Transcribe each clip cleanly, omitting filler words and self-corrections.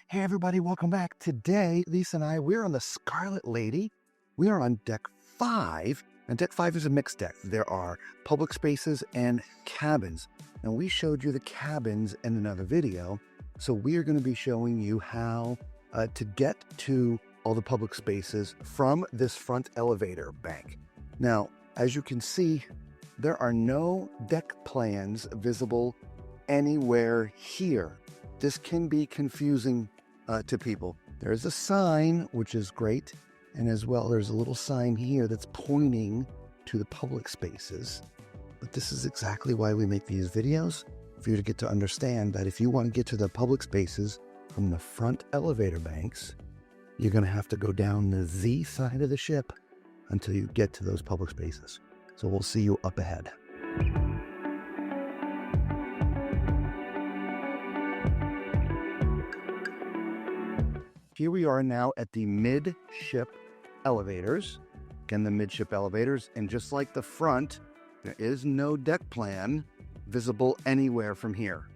Hey everybody, welcome back. Today, Lisa and I, we're on the Scarlet Lady. We are on deck 5, and deck 5 is a mixed deck. There are public spaces and cabins. And we showed you the cabins in another video, so we are going to be showing you how to get to all the public spaces from this front elevator bank. Now, as you can see, there are no deck plans visible anywhere here. This can be confusing to people. There is a sign, which is great, and as well there's a little sign here that's pointing to the public spaces. But this is exactly why we make these videos, for you to get to understand that if you want to get to the public spaces from the front elevator banks, you're going to have to go down the Z side of the ship until you get to those public spaces. So we'll see you up ahead. Here we are now at the midship elevators. Again, the midship elevators, and just like the front, there is no deck plan visible anywhere from here.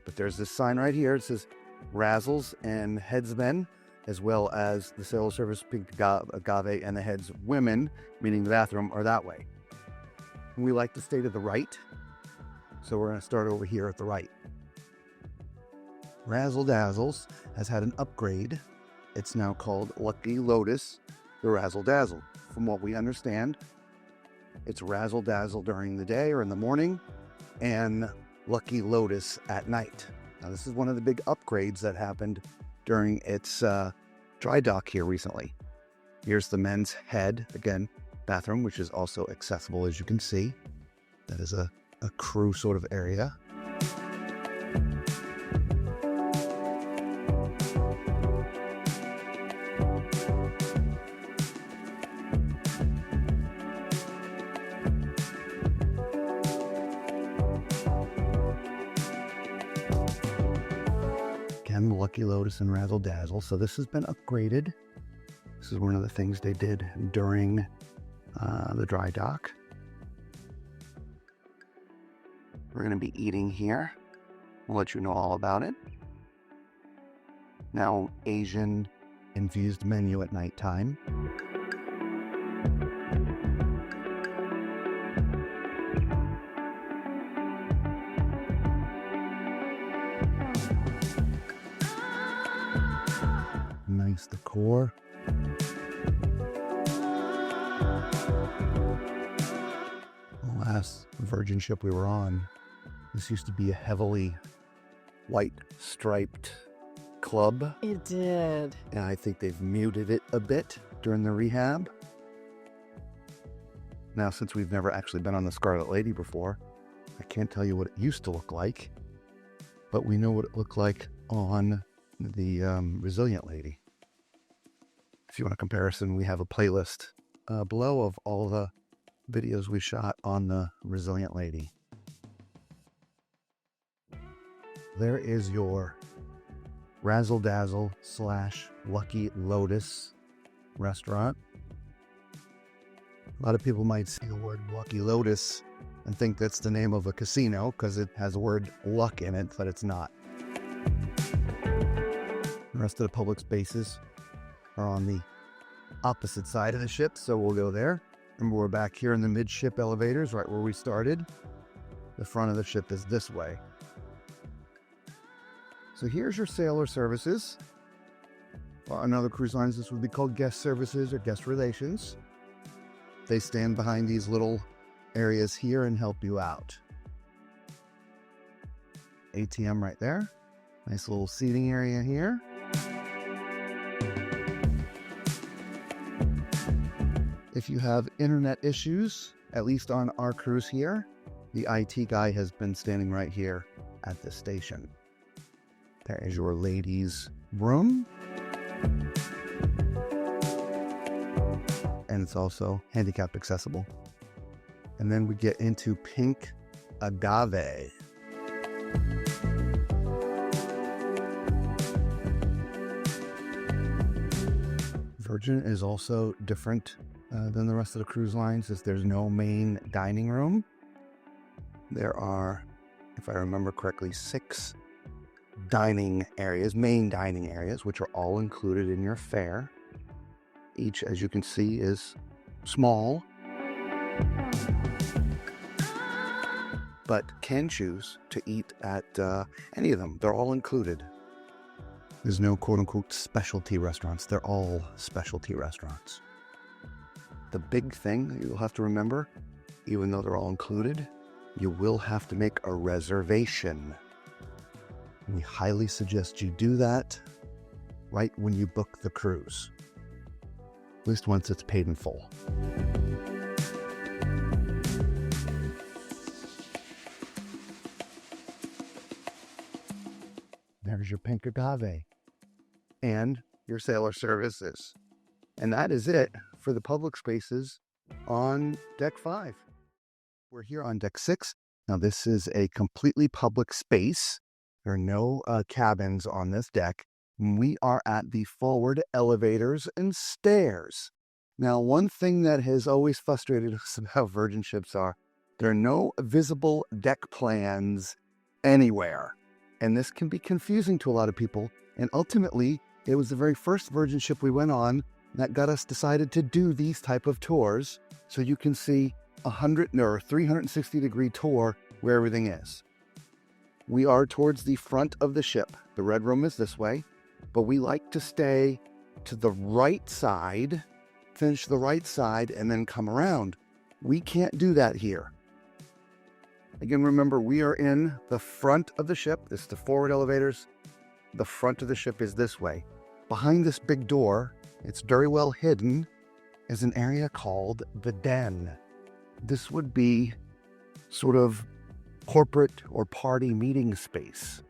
But there's this sign right here. It says Razzles and Headsmen, as well as the Sailor Service Pink Agave and the Heads Women, meaning the bathroom, are that way. And we like to stay to the right, so we're going to start over here at the right. Razzle Dazzles has had an upgrade. It's now called Lucky Lotus, the Razzle Dazzle. From what we understand, it's Razzle Dazzle during the day or in the morning, and Lucky Lotus at night. Now, this is one of the big upgrades that happened during its dry dock here recently. Here's the men's head, again, bathroom, which is also accessible, as you can see. That is a crew sort of area. Again, Lucky Lotus and Razzle Dazzle. So this has been upgraded. This is one of the things they did during the dry dock. We're going to be eating here. We'll let you know all about it. Now, Asian infused menu at nighttime. Nice decor. The last Virgin ship we were on, this used to be a heavily white striped club. It did. And I think they've muted it a bit during the rehab. Now, since we've never actually been on the Scarlet Lady before, I can't tell you what it used to look like, but we know what it looked like on the Resilient Lady. If you want a comparison, we have a playlist below of all the videos we shot on the Resilient Lady. There is your Razzle Dazzle / Lucky Lotus restaurant. A lot of people might see the word Lucky Lotus and think that's the name of a casino because it has the word luck in it, but it's not. The rest of the public spaces are on the opposite side of the ship, so we'll go there. Remember, we're back here in the midship elevators, right where we started. The front of the ship is this way. So here's your sailor services. On other cruise lines, this would be called guest services or guest relations. They stand behind these little areas here and help you out. ATM right there. Nice little seating area here. If you have internet issues, at least on our cruise here, the IT guy has been standing right here at this station. There is your ladies' room. And it's also handicap accessible. And then we get into Pink Agave. Virgin is also different than the rest of the cruise lines, as there's no main dining room. There are, if I remember correctly, 6 dining areas, main dining areas, which are all included in your fare. Each, as you can see, is small, but can choose to eat at any of them. They're all included. There's no quote-unquote specialty restaurants. They're all specialty restaurants. The big thing that you'll have to remember, even though they're all included, you will have to make a reservation. We highly suggest you do that right when you book the cruise, at least once it's paid in full. There's your pink agave and your sailor services. And that is it for the public spaces on Deck 5. We're here on Deck 6. Now, this is a completely public space. There are no cabins on this deck. We are at the forward elevators and stairs. Now, one thing that has always frustrated us about Virgin ships are there are no visible deck plans anywhere. And this can be confusing to a lot of people. And ultimately, it was the very first Virgin ship we went on that got us decided to do these type of tours, so you can see 360-degree tour where everything is. We are towards the front of the ship. The red room is this way, but we like to stay to the right side, finish the right side, and then come around. We can't do that here. Again, remember, we are in the front of the ship. This is the forward elevators. The front of the ship is this way. Behind this big door, it's very well hidden, is an area called the den. This would be sort of corporate or party meeting space.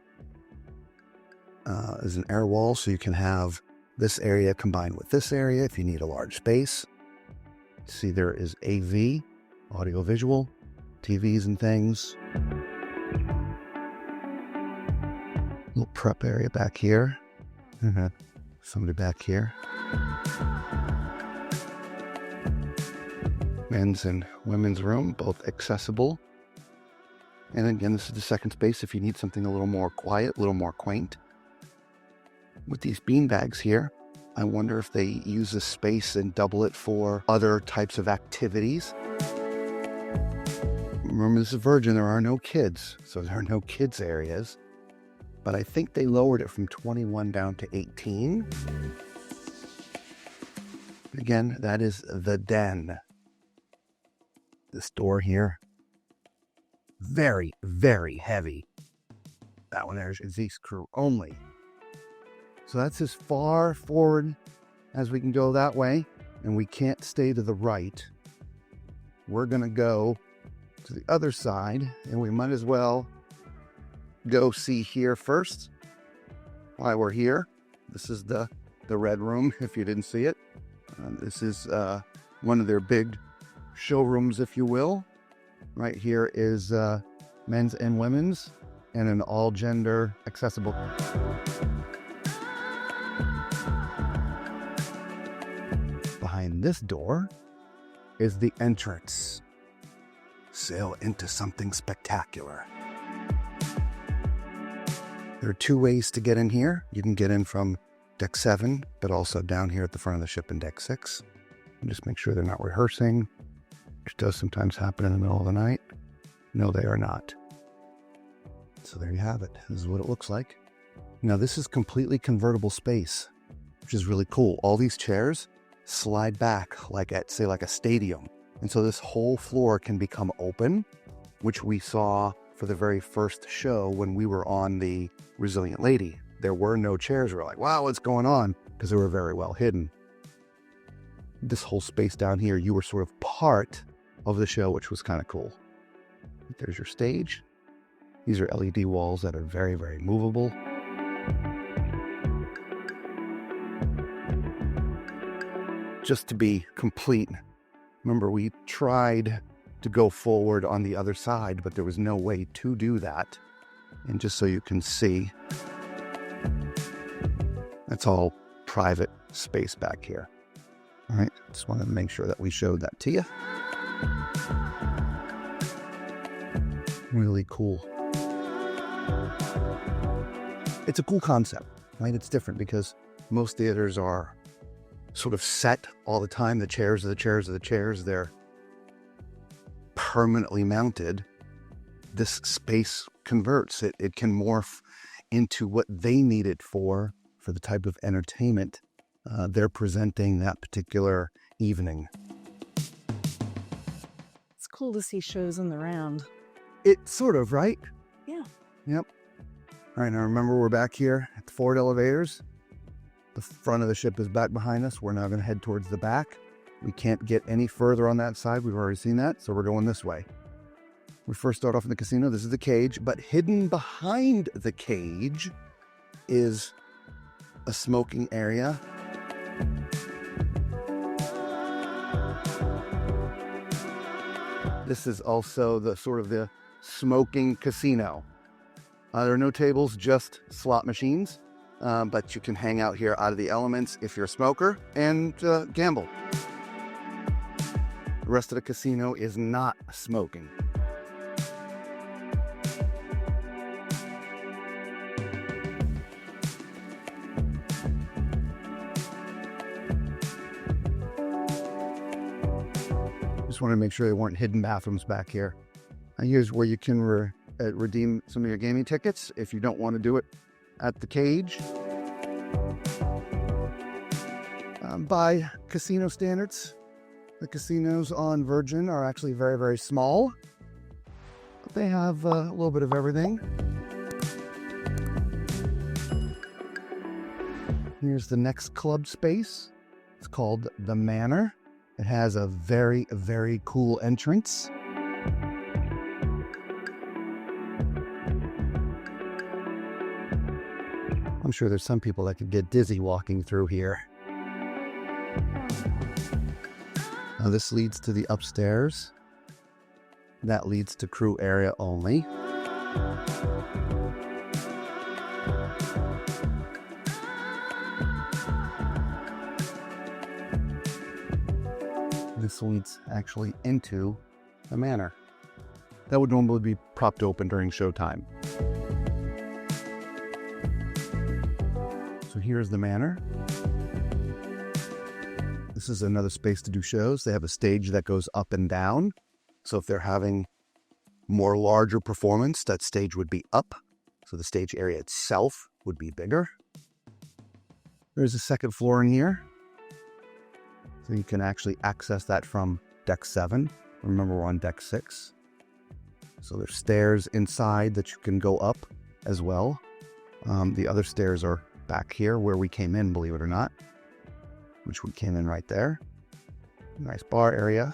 There's an air wall, so you can have this area combined with this area if you need a large space. See, there is AV, audio-visual, TVs and things. Little prep area back here. Somebody back here. Men's and women's room, both accessible. And again, this is the second space if you need something a little more quiet, a little more quaint. With these bean bags here, I wonder if they use this space and double it for other types of activities. Remember, this is Virgin, there are no kids, so there are no kids areas. But I think they lowered it from 21 down to 18. Again, that is the den. This door here, very, very heavy. That one there is Zeke's crew only. So that's as far forward as we can go that way, and we can't stay to the right. We're gonna go to the other side, and we might as well go see here first while we're here. This is the red room, if you didn't see it. This is one of their big showrooms, if you will. Right here is men's and women's, and an all-gender accessible. Behind this door is the entrance. Sail into something spectacular. There are two ways to get in here. You can get in from Deck 7, but also down here at the front of the ship in Deck 6. And just make sure they're not rehearsing, which does sometimes happen in the middle of the night. No, they are not. So there you have it. This is what it looks like. Now, this is completely convertible space, which is really cool. All these chairs slide back like at, say, like a stadium. And so this whole floor can become open, which we saw for the very first show when we were on the Resilient Lady. There were no chairs. We were like, wow, what's going on? Because they were very well hidden. This whole space down here, you were sort of part of the show, which was kind of cool. There's your stage. These are LED walls that are very, very movable. Just to be complete, remember, we tried to go forward on the other side, but there was no way to do that. And just so you can see, that's all private space back here. All right, just wanted to make sure that we showed that to you. Really cool. It's a cool concept, right? It's different because most theaters are sort of set all the time. The chairs are the chairs are the chairs. They're permanently mounted. This space converts. It can morph into what they need it for the type of entertainment they're presenting that particular evening. It's cool to see shows in the round. It's sort of, right? Yeah. Yep. All right, now remember we're back here at the forward elevators. The front of the ship is back behind us. We're now going to head towards the back. We can't get any further on that side. We've already seen that, so we're going this way. We first start off in the casino. This is the cage, but hidden behind the cage is a smoking area. This is also the sort of the smoking casino. There are no tables, just slot machines, but you can hang out here out of the elements if you're a smoker and gamble. The rest of the casino is not smoking. Just wanted to make sure there weren't hidden bathrooms back here. And here's where you can redeem some of your gaming tickets if you don't want to do it at the cage. By casino standards, the casinos on Virgin are actually very, very small. But they have a little bit of everything. Here's the next club space. It's called the Manor. It has a very, very cool entrance. I'm sure there's some people that could get dizzy walking through here. Now this leads to the upstairs. That leads to crew area only. This leads actually into the manor. That would normally be propped open during showtime. So here's the manor. This is another space to do shows. They have a stage that goes up and down. So if they're having more larger performance, that stage would be up. So the stage area itself would be bigger. There's a second floor in here. So you can actually access that from deck 7. Remember, we're on deck 6. So there's stairs inside that you can go up as well. The other stairs are back here where we came in, believe it or not, which we came in right there. Nice bar area.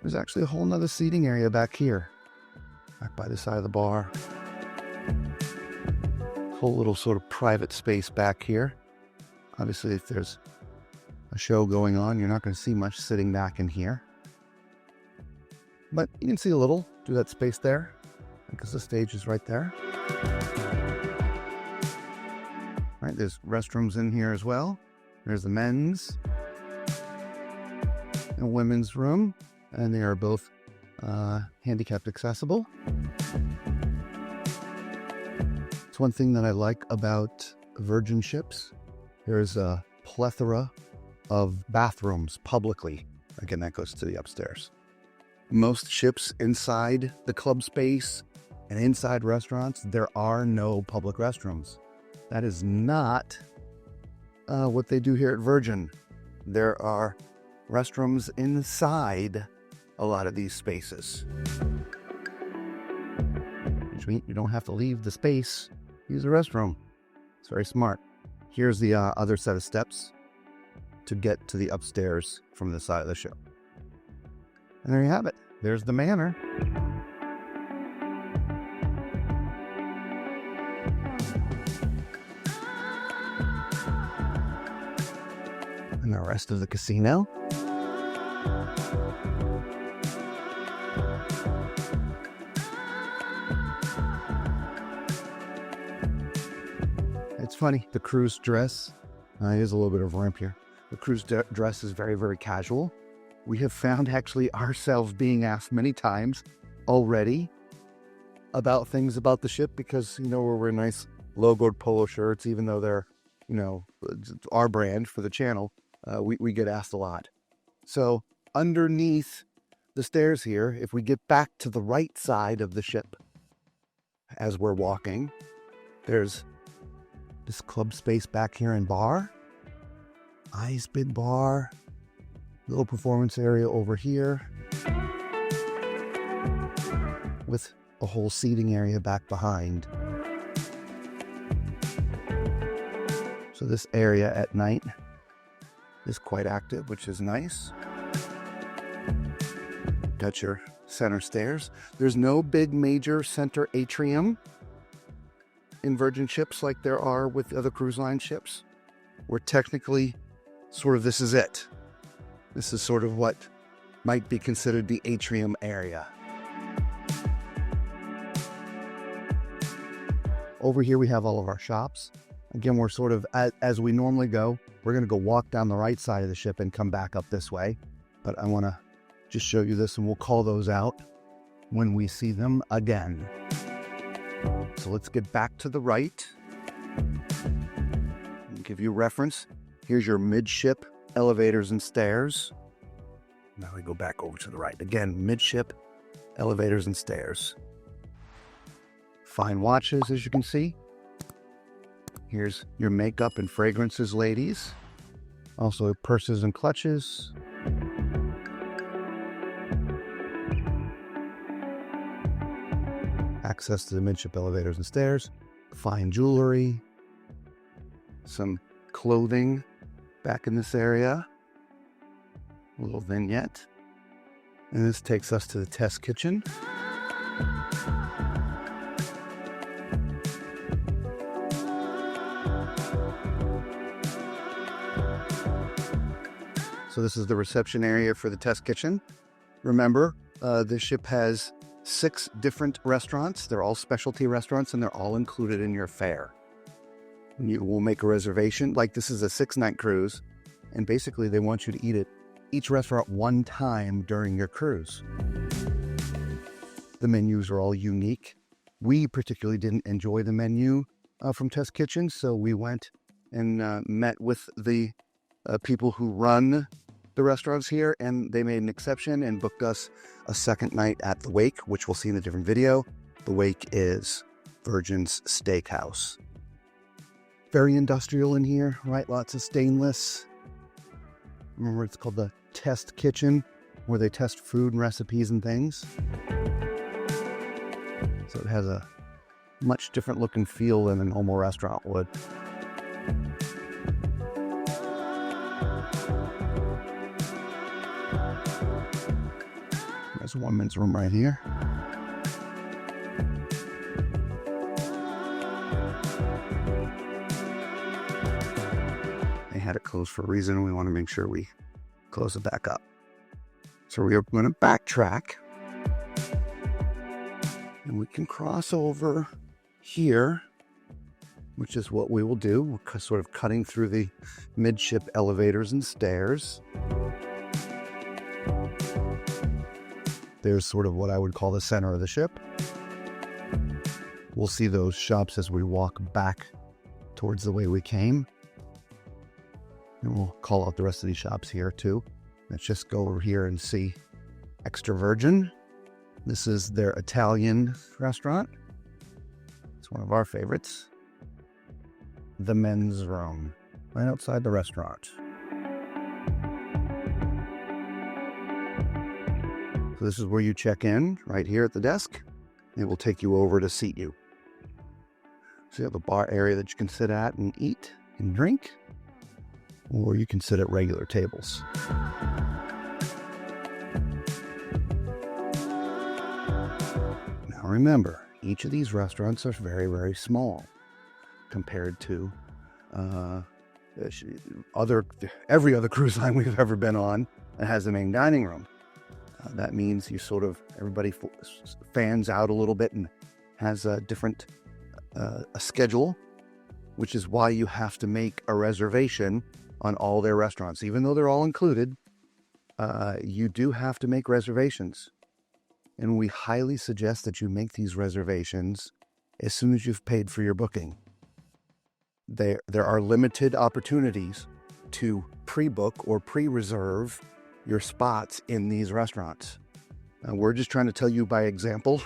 There's actually a whole nother seating area back here, back by the side of the bar. Whole little sort of private space back here. Obviously, if there's a show going on, you're not going to see much sitting back in here. But you can see a little through that space there, because the stage is right there. Right, there's restrooms in here as well. There's the men's and women's room, and they are both handicapped accessible. It's one thing that I like about Virgin ships. There's a plethora of bathrooms publicly. Again, that goes to the upstairs. Most ships inside the club space and inside restaurants, there are no public restrooms. That is not what they do here at Virgin. There are restrooms inside a lot of these spaces, which means you don't have to leave the space, use the restroom. It's very smart. Here's the other set of steps to get to the upstairs from the side of the ship. And there you have it. There's the manor. And the rest of the casino. It's funny, the crew's dress, here's a little bit of ramp here. The crew's dress is very, very casual. We have found actually ourselves being asked many times already about things about the ship because, you know, we're nice logoed polo shirts, even though they're, our brand for the channel. We get asked a lot. So underneath the stairs here, if we get back to the right side of the ship as we're walking, there's this club space back here and bar, ice bid bar, little performance area over here with a whole seating area back behind. So this area at night is quite active, which is nice. Got your center stairs. There's no big major center atrium in Virgin ships like there are with other cruise line ships. We're technically this is it. This is sort of what might be considered the atrium area. Over here we have all of our shops. Again, we're sort of, as we normally go, we're going to go walk down the right side of the ship and come back up this way. But I want to just show you this, and we'll call those out when we see them again. So let's get back to the right. I'll give you a reference. Here's your midship elevators and stairs. Now we go back over to the right. Again, midship elevators and stairs. Fine watches, as you can see. Here's your makeup and fragrances, ladies. Also purses and clutches. Access to the midship elevators and stairs. Fine jewelry. Some clothing back in this area. A little vignette. And this takes us to the test kitchen. So this is the reception area for the test kitchen. Remember, this ship has 6 different restaurants. They're all specialty restaurants, and they're all included in your fare. You will make a reservation. Like, this is a 6-night cruise, and basically they want you to eat at each restaurant one time during your cruise. The menus are all unique. We particularly didn't enjoy the menu from Test Kitchen, so we went and met with the people who run the restaurants here, and they made an exception and booked us a second night at the Wake, which we'll see in a different video. The Wake is Virgin's Steakhouse. Very industrial in here, right? Lots of stainless. Remember, it's called the Test Kitchen, where they test food and recipes and things. So it has a much different look and feel than a normal restaurant would. There's a women's room right here. They had it closed for a reason, and we want to make sure we close it back up. So we are going to backtrack, and we can cross over here, which is what we will do. We're sort of cutting through the midship elevators and stairs. There's sort of what I would call the center of the ship. We'll see those shops as we walk back towards the way we came. And we'll call out the rest of these shops here too. Let's just go over here and see Extra Virgin. This is their Italian restaurant. It's one of our favorites. The men's room, right outside the restaurant. So this is where you check in, right here at the desk. It will take you over to seat you. So you have a bar area that you can sit at and eat and drink, or you can sit at regular tables. Now remember, each of these restaurants are very, very small compared to every other cruise line we've ever been on that has a main dining room. That means everybody fans out a little bit and has a different a schedule, which is why you have to make a reservation on all their restaurants. Even though they're all included, you do have to make reservations. And we highly suggest that you make these reservations as soon as you've paid for your booking. There are limited opportunities to pre-book or pre-reserve your spots in these restaurants. We're just trying to tell you by example.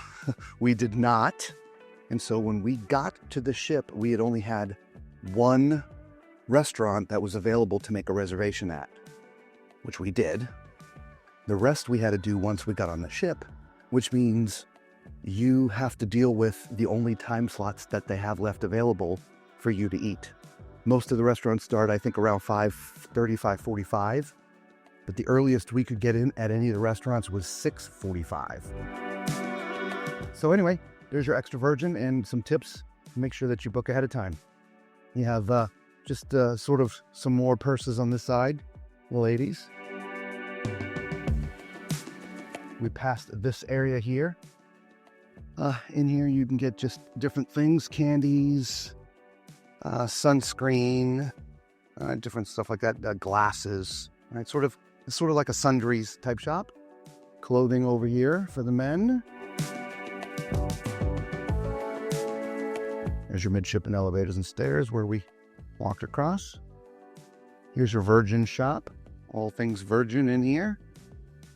We did not. And so when we got to the ship, we had only had one restaurant that was available to make a reservation at, which we did. The rest we had to do once we got on the ship, which means you have to deal with the only time slots that they have left available for you to eat. Most of the restaurants start, I think, around 5:30, 5:45, but the earliest we could get in at any of the restaurants was 6:45. So anyway, there's your extra virgin and some tips. Make sure that you book ahead of time. You have just sort of some more purses on this side, ladies. We passed this area here. In here you can get just different things, candies, sunscreen, different stuff like that, glasses, right? Sort of like a sundries type shop. Clothing over here for the men. There's your midshipman elevators and stairs where we walked across. Here's your Virgin shop. All things Virgin in here.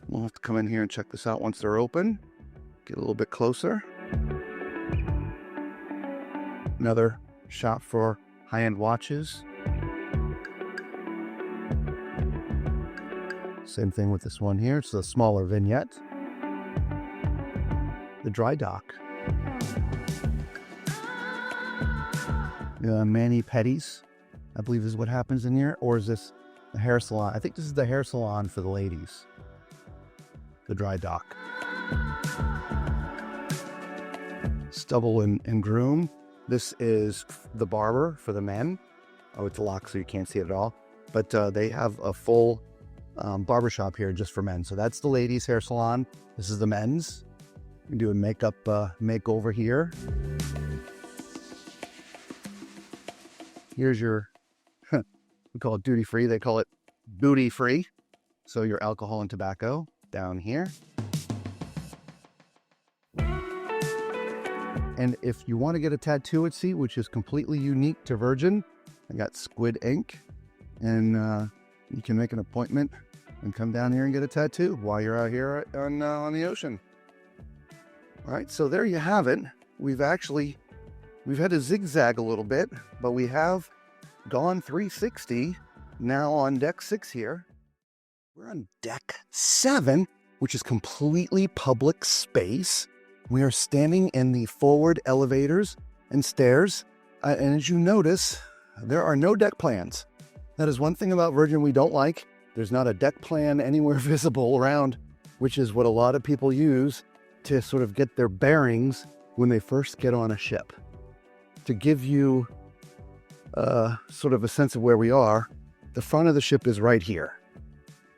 We'll have to come in here and check this out once they're open. Get a little bit closer. Another shop for high-end watches. Same thing with this one here. It's a smaller vignette. The dry dock. Mani-pedis, I believe is what happens in here. Or is this the hair salon? I think this is the hair salon for the ladies. The dry dock. Stubble and groom. This is the barber for the men. Oh, it's locked so you can't see it at all. But they have a full barbershop here just for men. So that's the ladies' hair salon. This is the men's. You can do a makeup makeover here. Here's your, we call it duty free. They call it booty free. So your alcohol and tobacco down here. And if you want to get a tattoo at sea, which is completely unique to Virgin, I got squid ink, and you can make an appointment and come down here and get a tattoo while you're out here on the ocean. All right, so there you have it. We've had to zigzag a little bit, but we have gone 360 now on deck 6 here. We're on deck 7, which is completely public space. We are standing in the forward elevators and stairs. And as you notice, there are no deck plans. That is one thing about Virgin we don't like. There's not a deck plan anywhere visible around, which is what a lot of people use to sort of get their bearings when they first get on a ship. To give you sort of a sense of where we are, the front of the ship is right here.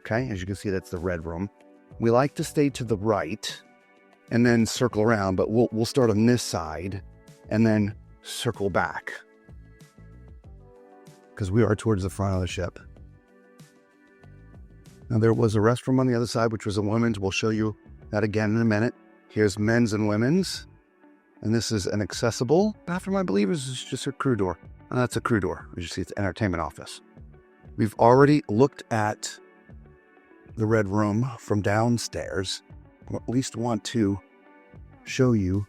Okay, as you can see, that's the red room. We like to stay to the right and then circle around, but we'll start on this side and then circle back because we are towards the front of the ship. Now there was a restroom on the other side, which was a women's. We'll show you that again in a minute. Here's men's and women's. And this is an accessible bathroom, I believe. Is just a crew door. And that's a crew door. As you see, it's an entertainment office. We've already looked at the red room from downstairs. Or at least want to show you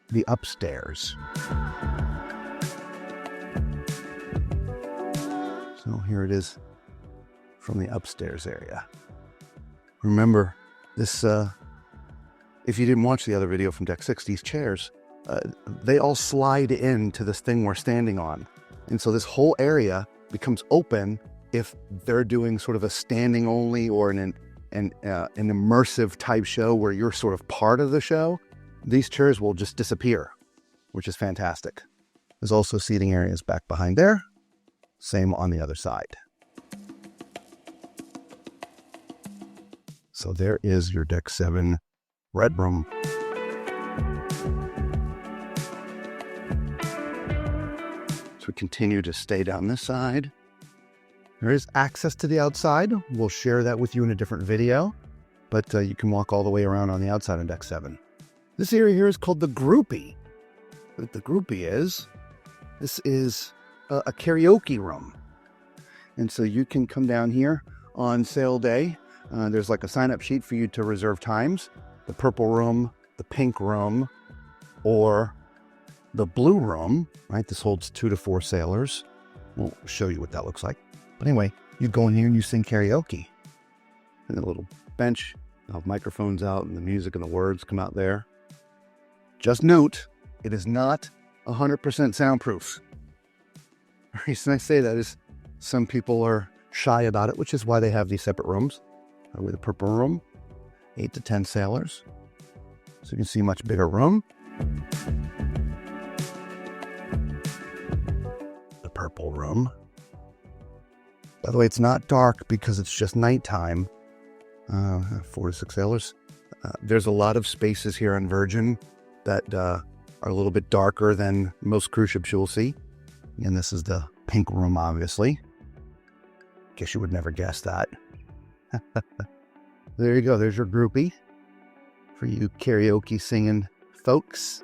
the upstairs. So here it is from the upstairs area. Remember this, if you didn't watch the other video from Deck 6, these chairs, they all slide into this thing we're standing on. And so this whole area becomes open if they're doing sort of a standing only or an immersive type show where you're sort of part of the show. These chairs will just disappear, which is fantastic. There's also seating areas back behind there. Same on the other side. So there is your Deck 7 red room. So we continue to stay down this side. There is access to the outside. We'll share that with you in a different video, but you can walk all the way around on the outside on Deck 7. This area here is called the Groupie. What the Groupie is, this is a karaoke room. And so you can come down here on sale day. There's like a sign-up sheet for you to reserve times. The purple room, the pink room, or the blue room, right? This holds 2 to 4 sailors. We'll show you what that looks like. But anyway, you go in here and you sing karaoke. And a little bench, I'll have microphones out and the music and the words come out there. Just note, it is not 100% soundproof. The reason I say that is some people are shy about it, which is why they have these separate rooms. With the purple room, 8 to 10 sailors. So you can see a much bigger room. The purple room. By the way, it's not dark because it's just nighttime. 4 to 6 sailors. There's a lot of spaces here on Virgin that are a little bit darker than most cruise ships you will see. And this is the pink room, obviously. Guess you would never guess that. There you go. There's your groupie for you karaoke singing folks.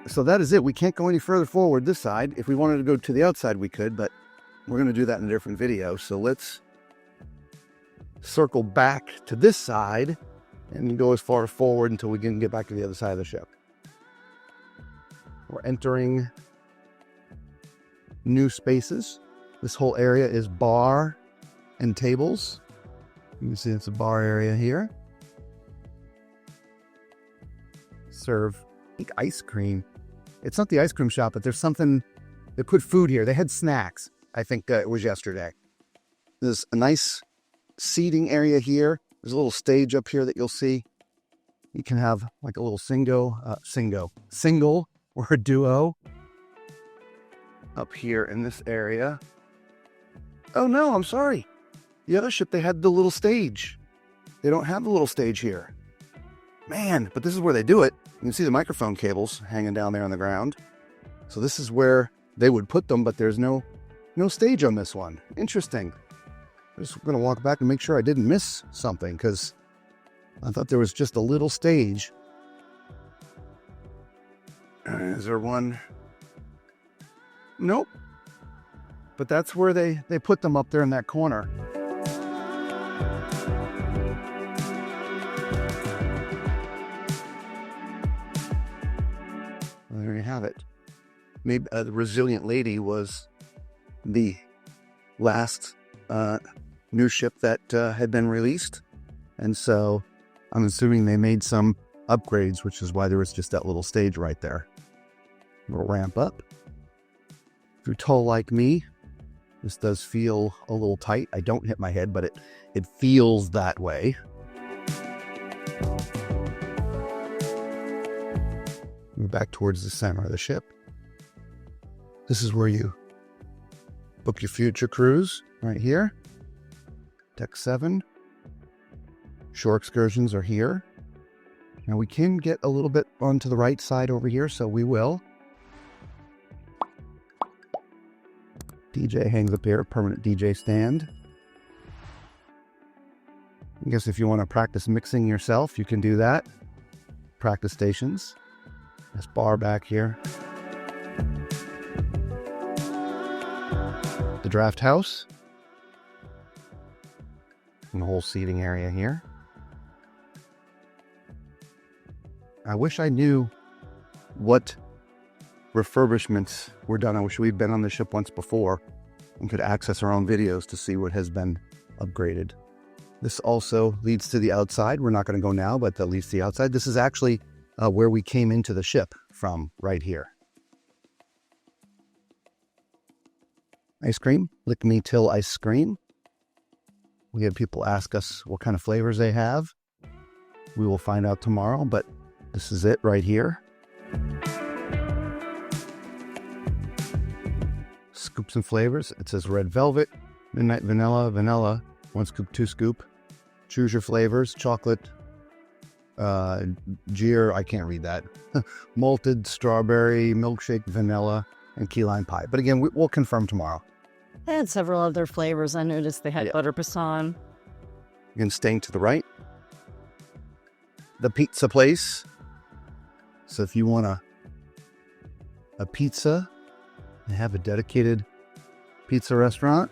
So that is it. We can't go any further forward this side. If we wanted to go to the outside, we could, but we're going to do that in a different video. So let's circle back to this side and go as far forward until we can get back to the other side of the ship. We're entering new spaces. This whole area is bar and tables. You can see it's a bar area here. Serve ice cream. It's not the ice cream shop, but there's something, they put food here. They had snacks. I think it was yesterday. There's a nice seating area here. There's a little stage up here that you'll see. You can have like a little single or a duo up here in this area. Oh no, I'm sorry. The other ship, they had the little stage. They don't have the little stage here. Man, but this is where they do it. You can see the microphone cables hanging down there on the ground. So this is where they would put them, but there's no stage on this one. Interesting. I'm just going to walk back and make sure I didn't miss something, because I thought there was just a little stage. Is there one? Nope. But that's where they put them, up there in that corner. Well, there you have it. Maybe the Resilient Lady was the last new ship that had been released. And so I'm assuming they made some upgrades, which is why there was just that little stage right there. We'll ramp up. If you're tall like me, this does feel a little tight. I don't hit my head, but it feels that way. Move back towards the center of the ship. This is where you book your future cruise, right here. Deck 7. Shore excursions are here. Now we can get a little bit onto the right side over here, so we will. DJ hangs up here, permanent DJ stand. I guess if you want to practice mixing yourself, you can do that. Practice stations. This bar back here. The draft house. And the whole seating area here. I wish I knew what refurbishments were done. I wish we'd been on the ship once before and could access our own videos to see what has been upgraded. This also leads to the outside. We're not going to go now, but that leads to the outside. This is actually where we came into the ship from, right here. Ice cream, lick me till I scream. We had people ask us what kind of flavors they have. We will find out tomorrow, but this is it right here. Scoops and flavors. It says red velvet, midnight vanilla, vanilla, 1 scoop, 2 scoop. Choose your flavors. Chocolate, Gier, I can't read that. Malted, strawberry, milkshake, vanilla, and key lime pie. But again, we'll confirm tomorrow. They had several other flavors. I noticed they had butter pecan. Again, staying to the right. The pizza place. So if you want a pizza, they have a dedicated pizza restaurant,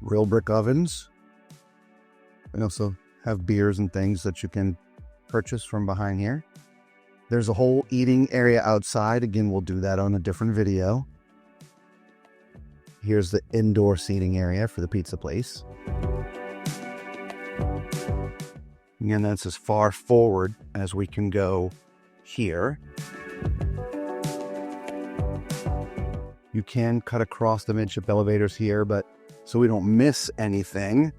real brick ovens. They also have beers and things that you can purchase from behind here. There's a whole eating area outside. Again, we'll do that on a different video. Here's the indoor seating area for the pizza place. Again, that's as far forward as we can go here. You can cut across the midship elevators here, but so we don't miss anything,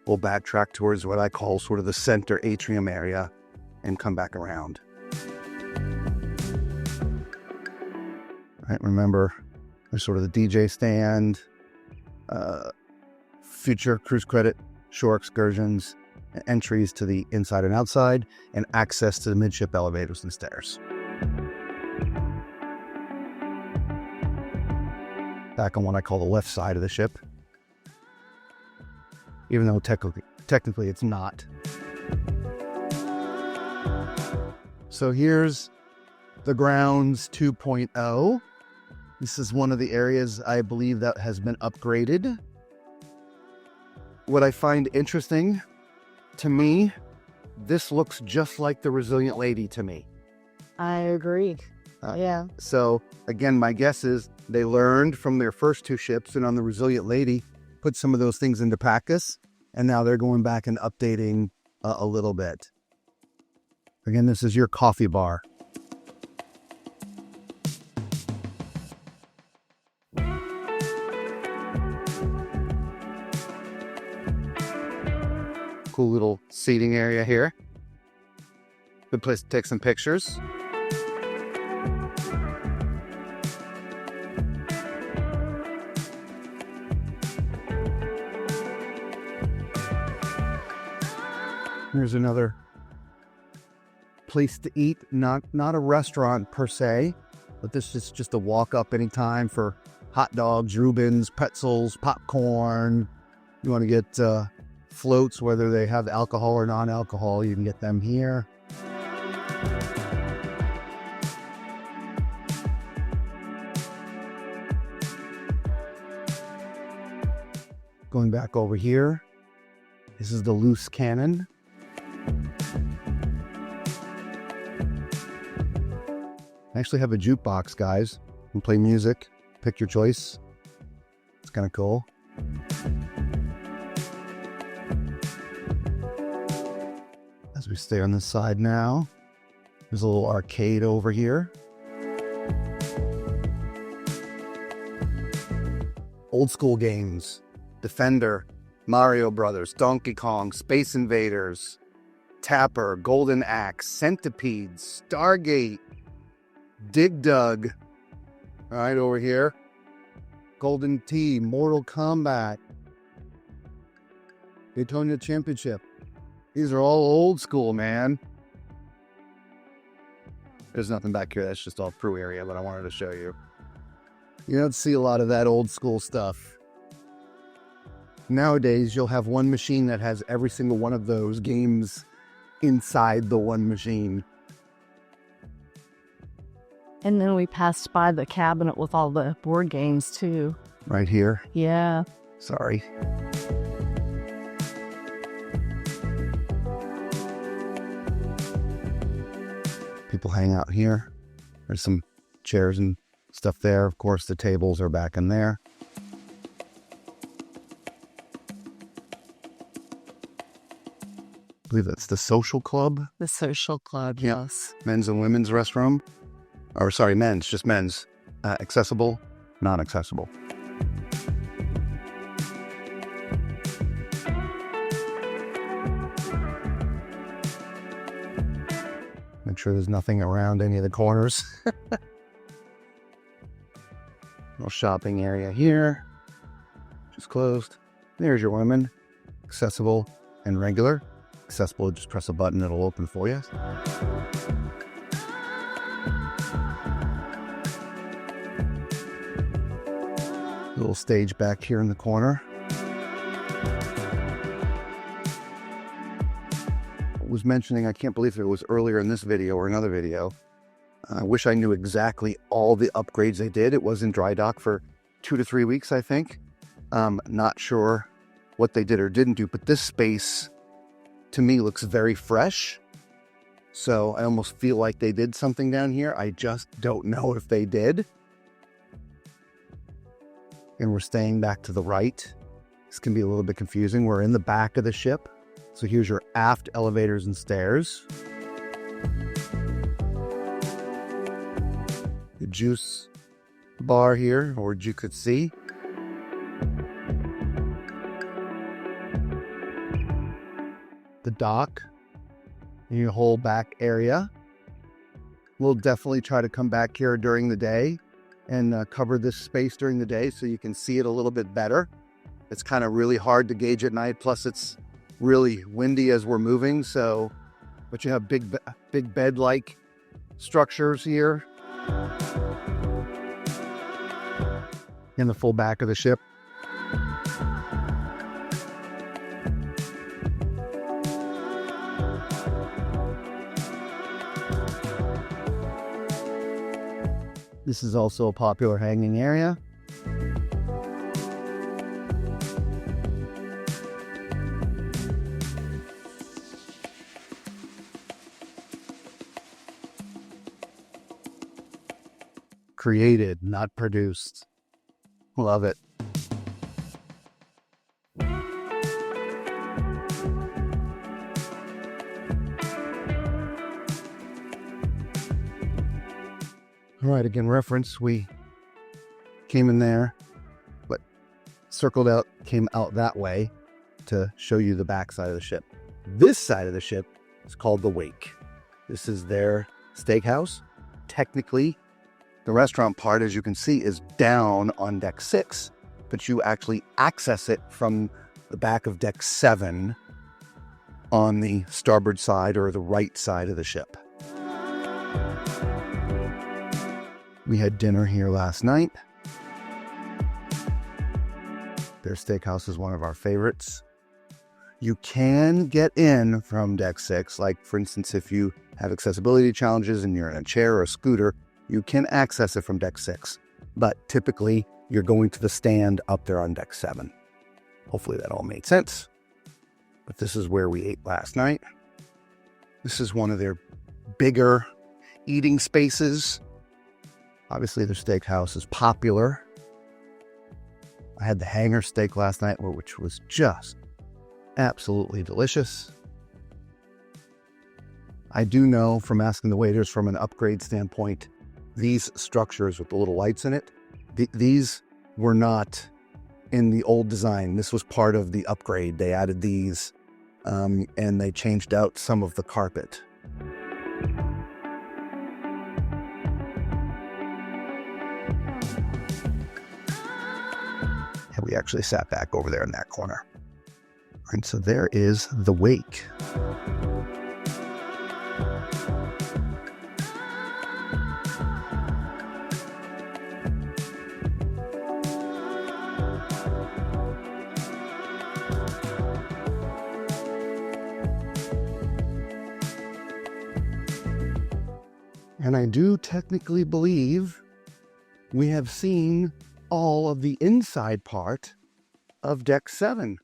we'll backtrack towards what I call sort of the center atrium area and come back around. Right, remember, there's sort of the DJ stand, future cruise credit, shore excursions, entries to the inside and outside, and access to the midship elevators and stairs. Back on what I call the left side of the ship, even though technically it's not. So here's the grounds 2.0. This is one of the areas I believe that has been upgraded. What I find interesting, to me, this looks just like the Resilient Lady to me. I agree. Yeah. So again, my guess is they learned from their first two ships, and on the Resilient Lady, put some of those things into practice, and now they're going back and updating a little bit. Again, this is your coffee bar. Cool little seating area here. Good place to take some pictures. Here's another place to eat, not a restaurant per se, but this is just a walk up anytime for hot dogs, Reubens, pretzels, popcorn. You want to get floats, whether they have alcohol or non-alcohol, you can get them here. Going back over here, this is the loose cannon. I actually have a jukebox, guys. You can play music, pick your choice. It's kind of cool. As we stay on this side now, there's a little arcade over here. Old school games, Defender, Mario Brothers, Donkey Kong, Space Invaders, Tapper, Golden Axe, Centipede, Stargate, Dig Dug. All right, over here. Golden Tee, Mortal Kombat, Daytona Championship. These are all old school, man. There's nothing back here. That's just all crew area, but I wanted to show you. You don't see a lot of that old school stuff. Nowadays, you'll have one machine that has every single one of those games inside the one machine. And then we passed by the cabinet with all the board games too. Right here. Yeah. Sorry. People hang out here. There's some chairs and stuff there. Of course, the tables are back in there. I believe that's the social club. The social club, yes. Men's and women's restroom. Or sorry, men's, just men's. Accessible, non-accessible. Make sure there's nothing around any of the corners. Little shopping area here. Just closed. There's your women. Accessible and regular. Accessible, just press a button, it'll open for you. Little stage back here in the corner. was mentioning, I can't believe it was earlier in this video or another video. I wish I knew exactly all the upgrades they did. It was in dry dock for 2 to 3 weeks, I think. Not sure what they did or didn't do, but this space to me looks very fresh. So I almost feel like they did something down here. I just don't know if they did. And we're staying back to the right. This can be a little bit confusing. We're in the back of the ship. So here's your aft elevators and stairs. The juice bar here, or you could see. The dock in your whole back area. We'll definitely try to come back here during the day and cover this space during the day so you can see it a little bit better. It's kind of really hard to gauge at night. Plus it's really windy as we're moving. So, but you have big bed-like structures here in the full back of the ship. This is also a popular hanging area. Created, not produced. Love it. All right, again, reference, we came in there, but circled out, came out that way to show you the back side of the ship. This side of the ship is called the Wake. This is their steakhouse. Technically, the restaurant part, as you can see, is down on deck 6, but you actually access it from the back of deck 7 on the starboard side or the right side of the ship. We had dinner here last night. Their steakhouse is one of our favorites. You can get in from deck 6, like for instance, if you have accessibility challenges and you're in a chair or a scooter, you can access it from deck 6. But typically, you're going to the stand up there on deck 7. Hopefully that all made sense. But this is where we ate last night. This is one of their bigger eating spaces. Obviously, their steakhouse is popular. I had the hanger steak last night, which was just absolutely delicious. I do know from asking the waiters from an upgrade standpoint, these structures with the little lights in it, these were not in the old design. This was part of the upgrade. They added these and they changed out some of the carpet. And we actually sat back over there in that corner. And so there is the Wake. And I do technically believe we have seen all of the inside part of deck 7.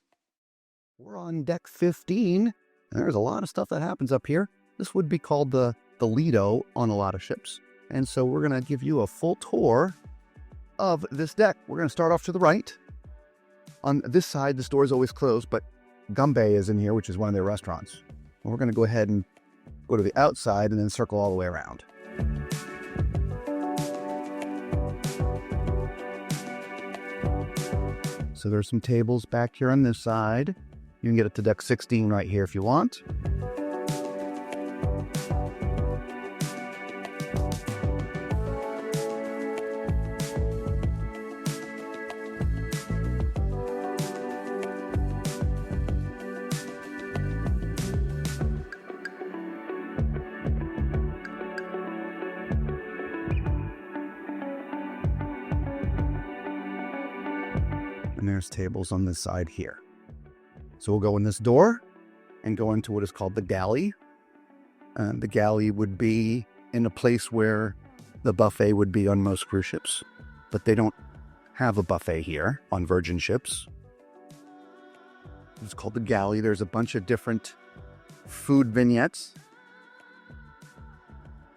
We're on deck 15, and there's a lot of stuff that happens up here. This would be called the Lido on a lot of ships. And so we're going to give you a full tour of this deck. We're going to start off to the right. On this side, this door is always closed, but Gumbe is in here, which is one of their restaurants. And we're going to go ahead and go to the outside and then circle all the way around. So there's some tables back here on this side. You can get it to deck 16 right here if you want. And there's tables on this side here. So we'll go in this door and go into what is called the galley. The galley would be in a place where the buffet would be on most cruise ships, but they don't have a buffet here on Virgin ships. It's called the galley. There's a bunch of different food vignettes.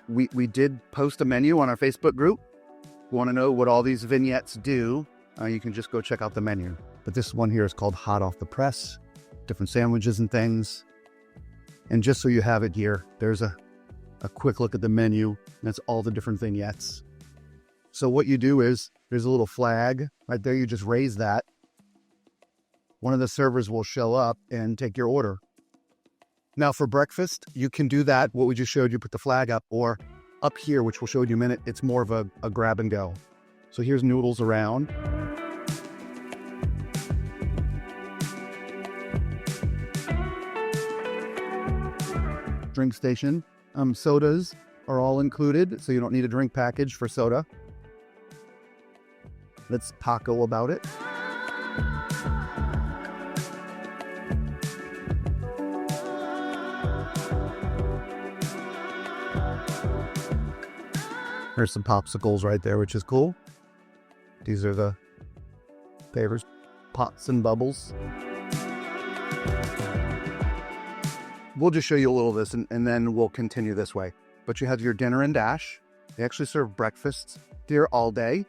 We did post a menu on our Facebook group. If you want to know what all these vignettes do, you can just go check out the menu. But this one here is called Hot Off the Press, different sandwiches and things. And just so you have it here, there's a quick look at the menu. That's all the different vignettes. So what you do is, there's a little flag right there. You just raise that. One of the servers will show up and take your order. Now for breakfast, you can do that, what we just showed you, put the flag up, or up here, which we'll show you in a minute, it's more of a grab and go. So here's noodles around. Drink station. Sodas are all included, so you don't need a drink package for soda. Let's taco about it. There's some popsicles right there, which is cool. These are the favors, pots and bubbles. We'll just show you a little of this and then we'll continue this way. But you have your dinner and dash. They actually serve breakfasts here all day.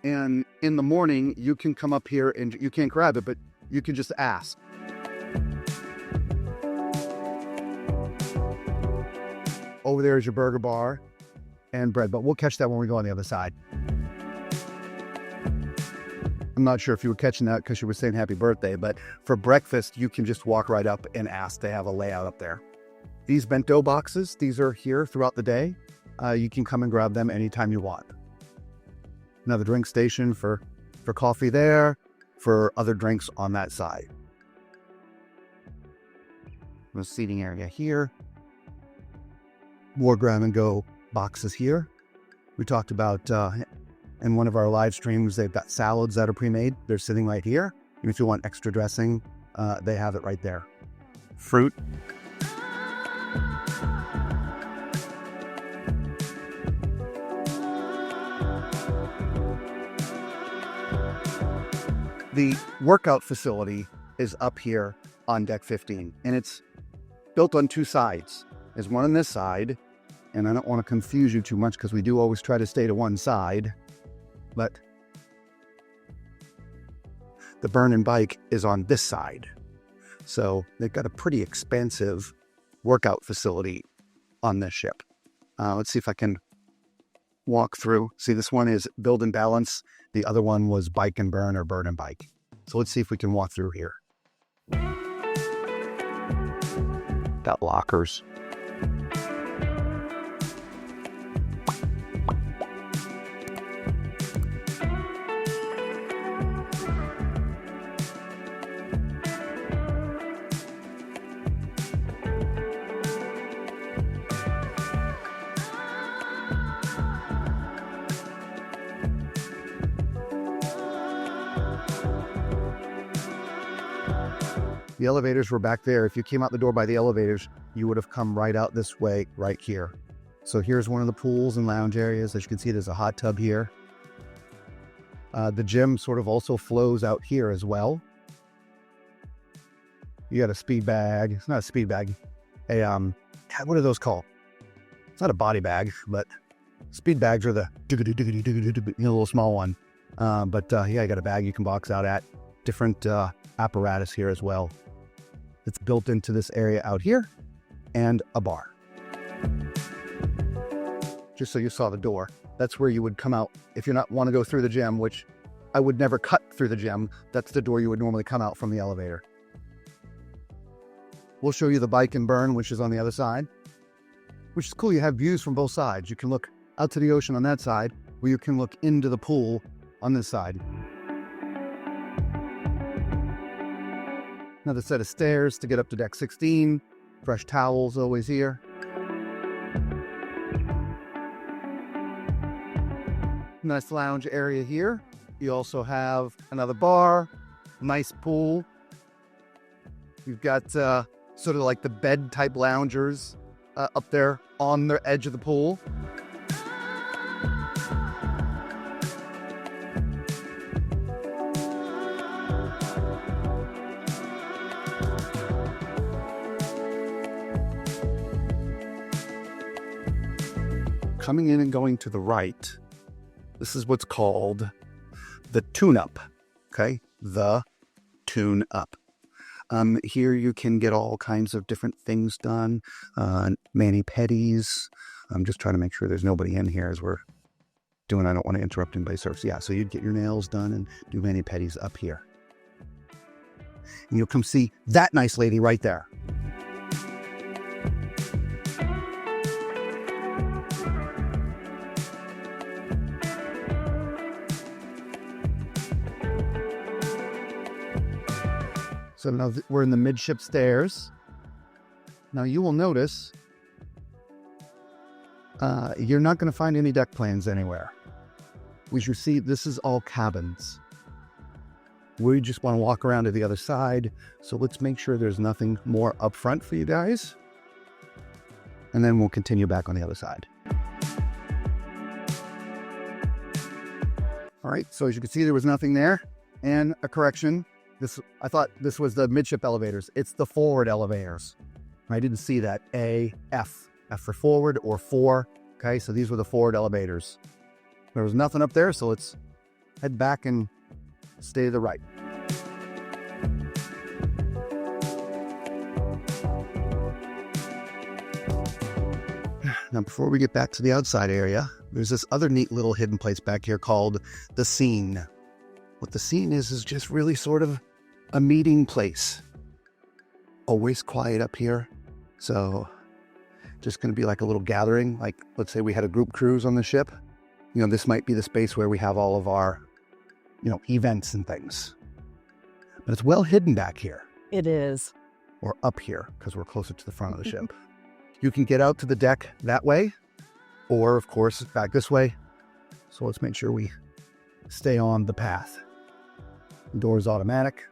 And in the morning, you can come up here and you can't grab it, but you can just ask. Over there is your burger bar and bread, but we'll catch that when we go on the other side. I'm not sure if you were catching that because you were saying happy birthday, but for breakfast, you can just walk right up and ask. They have a layout up there. These bento boxes, these are here throughout the day. You can come and grab them anytime you want. Another drink station for coffee there, for other drinks on that side. The seating area here. More grab and go boxes here. We talked about in one of our live streams, they've got salads that are pre-made. They're sitting right here. And if you want extra dressing, they have it right there. Fruit. The workout facility is up here on deck 15, and it's built on two sides. There's one on this side, and I don't want to confuse you too much because we do always try to stay to one side, but the burn and bike is on this side. So they've got a pretty expansive workout facility on this ship. Let's see if I can walk through. See, this one is build and balance. The other one was bike and burn or burn and bike. So let's see if we can walk through here. Got lockers. The elevators were back there. If you came out the door by the elevators, you would have come right out this way, right here. So here's one of the pools and lounge areas. As you can see, there's a hot tub here. The gym sort of also flows out here as well. You got a speed bag. It's not a speed bag. What are those called? It's not a body bag, but speed bags are the little small one. Yeah, you got a bag you can box out at. Different apparatus here as well. It's built into this area out here, and a bar. Just so you saw the door, that's where you would come out if you not want to go through the gym, which I would never cut through the gym. That's the door you would normally come out from the elevator. We'll show you the bike and burn, which is on the other side, which is cool. You have views from both sides. You can look out to the ocean on that side, or you can look into the pool on this side. Another set of stairs to get up to deck 16. Fresh towels always here. Nice lounge area here. You also have another bar, nice pool. You've got sort of like the bed type loungers up there on the edge of the pool. Coming in and going to the right, this is what's called the tune-up, okay? The tune-up. Here you can get all kinds of different things done, mani-pedis. I'm just trying to make sure there's nobody in here as we're doing. I don't want to interrupt anybody's service. Yeah, so you'd get your nails done and do mani-pedis up here. And you'll come see that nice lady right there. So now we're in the midship stairs. Now you will notice you're not going to find any deck plans anywhere. As you see, this is all cabins. We just want to walk around to the other side. So let's make sure there's nothing more up front for you guys. And then we'll continue back on the other side. All right, so as you can see, there was nothing there. And a correction. I thought this was the midship elevators. It's the forward elevators. I didn't see that. A, F. F for forward or 4. Okay, so these were the forward elevators. There was nothing up there, so let's head back and stay to the right. Now, before we get back to the outside area, there's this other neat little hidden place back here called the scene. What the scene is just really sort of a meeting place. Always quiet up here. So just going to be like a little gathering. Like, let's say we had a group cruise on the ship. You know, this might be the space where we have all of our, events and things. But it's well hidden back here. It is. Or up here, because we're closer to the front of the ship. You can get out to the deck that way, or of course, back this way. So let's make sure we stay on the path. The door is automatic.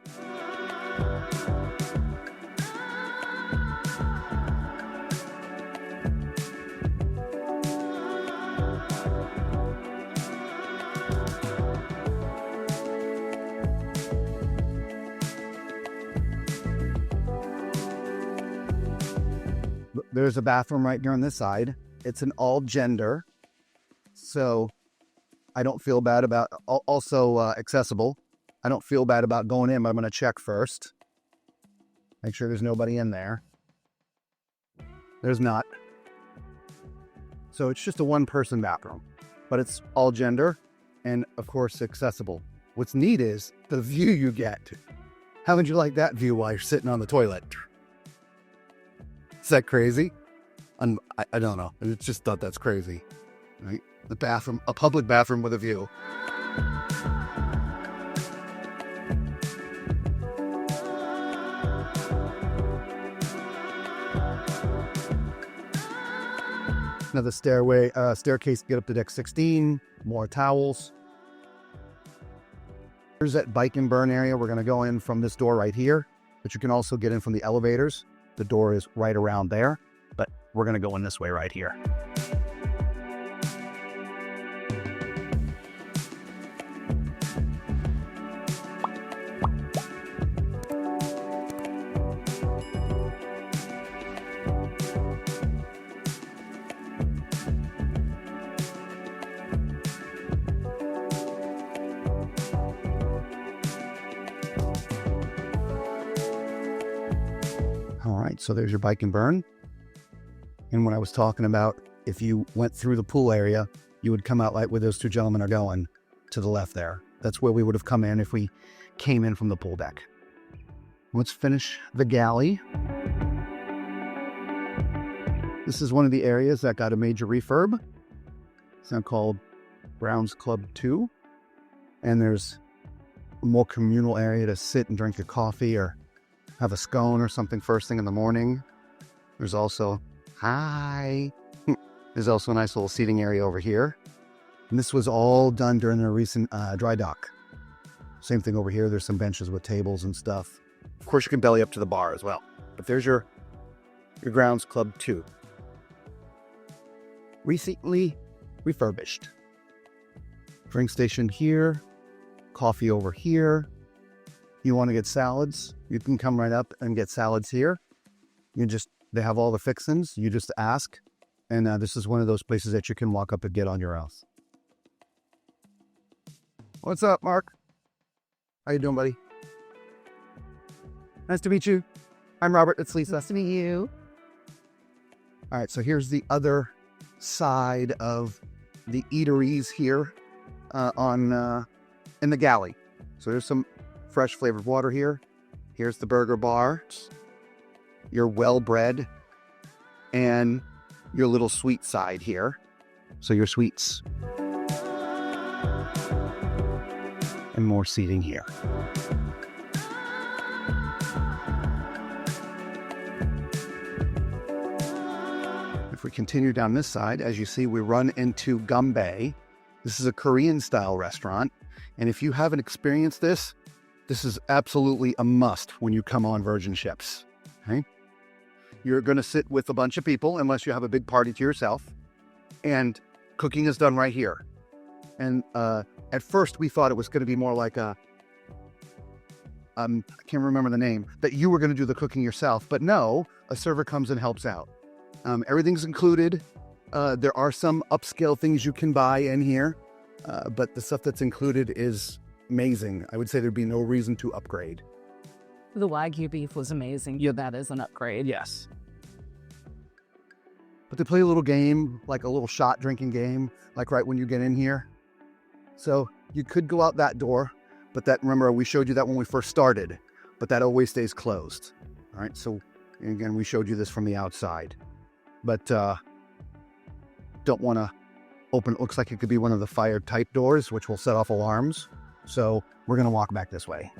There's a bathroom right here on this side. It's an all gender, so I don't feel bad about, also accessible. I don't feel bad about going in, but I'm going to check first. Make sure there's nobody in there. There's not. So it's just a one-person bathroom, but it's all gender and, of course, accessible. What's neat is the view you get. How would you like that view while you're sitting on the toilet? Is that crazy? I don't know. I just thought that's crazy. Right? The bathroom, a public bathroom with a view. Another staircase to get up to deck 16. More towels. Here's that bike and burn area. We're going to go in from this door right here, but you can also get in from the elevators. The door is right around there, but we're going to go in this way right here. All right, so there's your bike and burn. And when I was talking about if you went through the pool area, you would come out like where those two gentlemen are going to the left there. That's where we would have come in if we came in from the pool deck. Let's finish the galley. This is one of the areas that got a major refurb. It's now called Brown's Club 2. And there's a more communal area to sit and drink your coffee or have a scone or something first thing in the morning. There's also, there's also a nice little seating area over here. And this was all done during a recent dry dock. Same thing over here. There's some benches with tables and stuff. Of course, you can belly up to the bar as well. But there's your your Grounds Club 2. Recently refurbished. Drink station here, coffee over here. You want to get salads? You can come right up and get salads here. They have all the fixins. You just ask. And this is one of those places that you can walk up and get on your own. What's up, Mark? How you doing, buddy? Nice to meet you. I'm Robert. It's Lisa. Nice to meet you. All right, so here's the other side of the eateries here in the galley. So there's some fresh flavored water here. Here's the burger bar, your well-bred, and your little sweet side here. So your sweets. And more seating here. If we continue down this side, as you see, we run into Gumbae. This is a Korean-style restaurant. And if you haven't experienced this, this is absolutely a must when you come on Virgin ships. Okay? You're going to sit with a bunch of people, unless you have a big party to yourself. And cooking is done right here. And at first, we thought it was going to be more like I can't remember the name, that you were going to do the cooking yourself. But no, a server comes and helps out. Everything's included. There are some upscale things you can buy in here, but the stuff that's included is amazing. I would say there'd be no reason to upgrade. The Wagyu beef was amazing. Yeah, that is an upgrade. Yes. But they play a little game, like a little shot drinking game, like right when you get in here. So you could go out that door, but remember, we showed you that when we first started, but that always stays closed. All right, so again, we showed you this from the outside. But don't want to open. It looks like it could be one of the fire type doors, which will set off alarms. So we're going to walk back this way.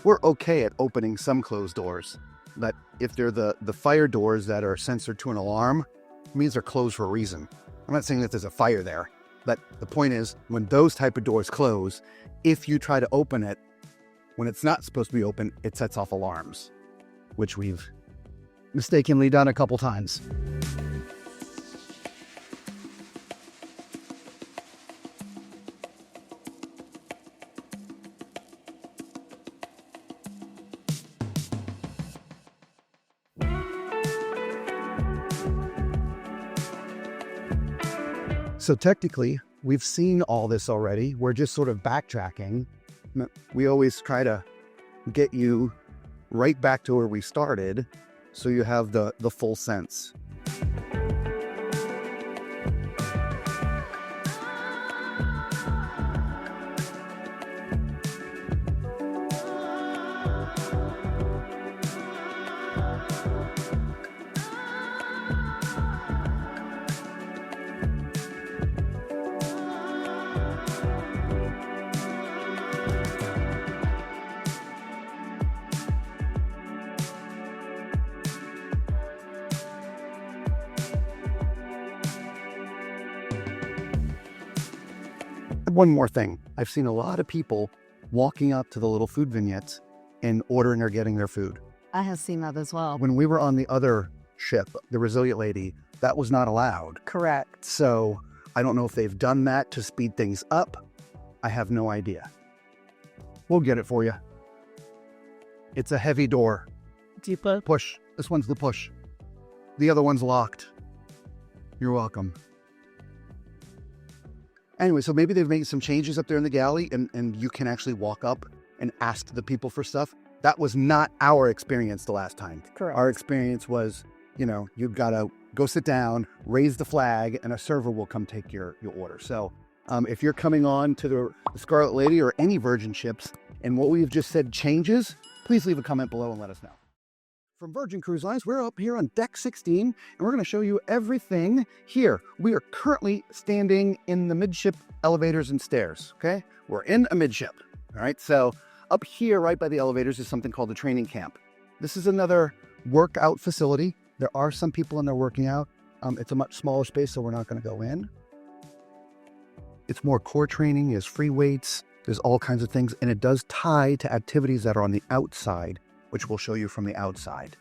We're okay at opening some closed doors, but if they're the fire doors that are censored to an alarm, it means they're closed for a reason. I'm not saying that there's a fire there, but the point is, when those type of doors close, if you try to open it, when it's not supposed to be open, it sets off alarms, which we've mistakenly done a couple times. So technically, we've seen all this already. We're just sort of backtracking. We always try to get you right back to where we started, so you have the full sense. One more thing. I've seen a lot of people walking up to the little food vignettes and ordering or getting their food. I have seen that as well. When we were on the other ship, the Resilient Lady, that was not allowed. Correct. So I don't know if they've done that to speed things up. I have no idea. We'll get it for you. It's a heavy door. Deepa. Push. This one's the push. The other one's locked. You're welcome. Anyway, so maybe they've made some changes up there in the galley and you can actually walk up and ask the people for stuff. That was not our experience the last time. Correct. Our experience was, you've got to go sit down, raise the flag, and a server will come take your order. So if you're coming on to the Scarlet Lady or any Virgin ships and what we've just said changes, please leave a comment below and let us know. From Virgin Cruise Lines, we're up here on deck 16, and we're going to show you everything here. We are currently standing in the midship elevators and stairs, okay? We're in a midship, all right? So up here, right by the elevators, is something called the training camp. This is another workout facility. There are some people in there working out. It's a much smaller space, so we're not going to go in. It's more core training. There's free weights. There's all kinds of things, and it does tie to activities that are on the outside, which we'll show you from the outside.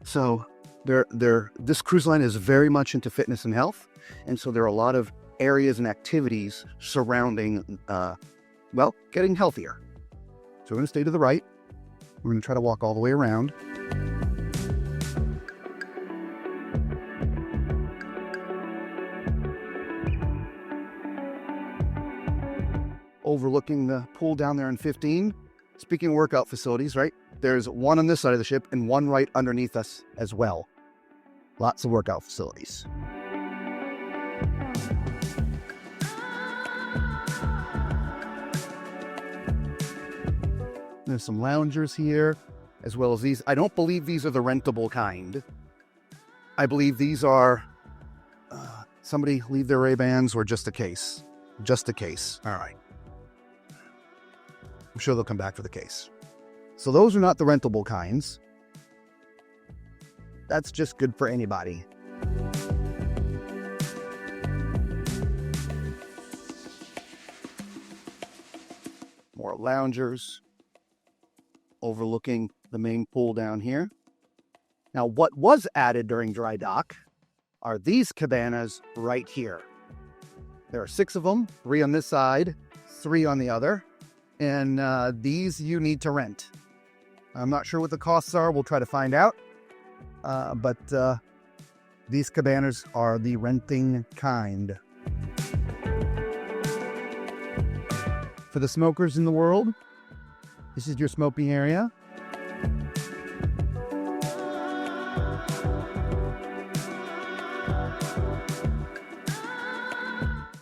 So this cruise line is very much into fitness and health, and so there are a lot of areas and activities surrounding, getting healthier. So we're going to stay to the right. We're going to try to walk all the way around. Overlooking the pool down there in 15. Speaking of workout facilities, right? There's one on this side of the ship and one right underneath us as well. Lots of workout facilities. There's some loungers here, as well as these. I don't believe these are the rentable kind. I believe these are somebody leave their Ray-Bans or just a case. Just a case. All right. I'm sure they'll come back for the case. So those are not the rentable kinds. That's just good for anybody. More loungers overlooking the main pool down here. Now, what was added during dry dock are these cabanas right here. There are 6 of them, 3 on this side, 3 on the other. And these you need to rent. I'm not sure what the costs are. We'll try to find out. But these cabanas are the renting kind. For the smokers in the world, this is your smoking area.